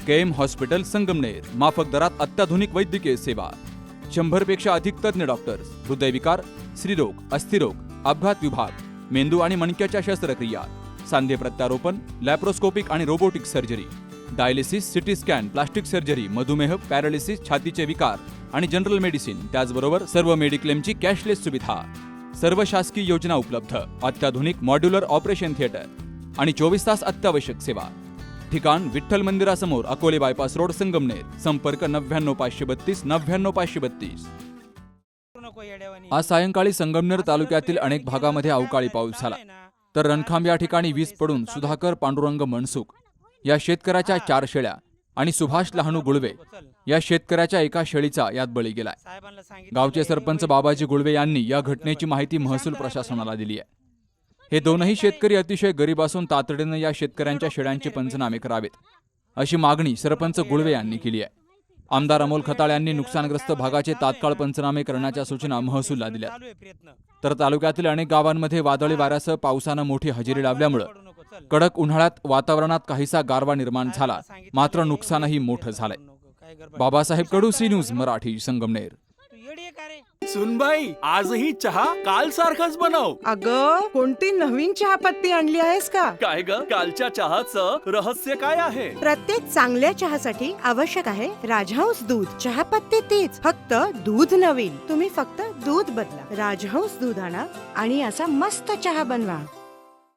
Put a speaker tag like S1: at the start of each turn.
S1: KM hospital Sangamner, माफक दरात अत्याधुनिक वैद्यकीय सेवा, 100 पेक्षा अधिक तज्ञ डॉक्टर्स, हृदयविकार, स्त्रीरोग, अस्थिरोग, अपघात विभाग, मेंदू आणि मणक्याच्या शस्त्रक्रिया, सांधे प्रत्यारोपण, लॅप्रोस्कोपिक आणि robotic surgery, dialysis, CT scan, plastic surgery, मधुमेह, पॅरालिसिस, छातीचे विकार आणि जनरल मेडिसिन, त्याचबरोबर सर्व मेडिक्लेमची कॅशलेस सुविधा, सर्व शासकीय योजना उपलब्ध, अत्याधुनिक मॉड्युलर ऑपरेशन थिएटर आणि 24 तास अत्यावश्यक सेवा. ठिकाण विठ्ठल मंदिरासमोर, अकोले बायपास रोड, संगमनेर. संपर्क 99532 99532. आज सायंकाळी संगमनेर तालुक्यातील अनेक भागामध्ये अवकाळी पाऊस झाला. तर रणखांब या ठिकाणी वीज पडून सुधाकर पांडुरंग मनसुख या शेतकऱ्याच्या 4 शेळ्या आणि सुभाष लहानू गुळवे या शेतकऱ्याच्या एका शेळीचा यात बळी गेलाय. गावचे सरपंच बाबाजी गुळवे यांनी या घटनेची माहिती महसूल प्रशासनाला दिली आहे. हे दोनही शेतकरी अतिशय गरीब असून तातडीने या शेतकऱ्यांच्या शेळ्यांचे पंचनामे करावेत अशी मागणी सरपंच गुळवे यांनी केली आहे. आमदार अमोल खताळ यांनी नुकसानग्रस्त भागाचे तात्काळ पंचनामे करण्याच्या सूचना महसूलला दिल्या. तर तालुक्यातील अनेक गावांमध्ये वादळी वाऱ्यासह पावसानं मोठी हजेरी लावल्यामुळे कडक उन्हाळ्यात वातावरणात काहीसा गारवा निर्माण झाला, मात्र नुकसानही मोठं झालंय. बाबासाहेब कडू, सी न्यूज मराठी, संगमनेर.
S2: सुनबाई, आजही चहा काल सारखाच बनव.
S3: अगं, कोणती नवीन चहापत्ती आणली आहेस का?
S2: काय ग, कालच्या चहाचं रहस्य काय आहे?
S3: प्रत्येक चांगल्या चहासाठी आवश्यक आहे राजहंस दूध. चहापत्ती तीच, फक्त दूध नवीन. तुम्ही फक्त दूध बदला. राजहंस दूध आणा आणि असा मस्त चहा बनवा.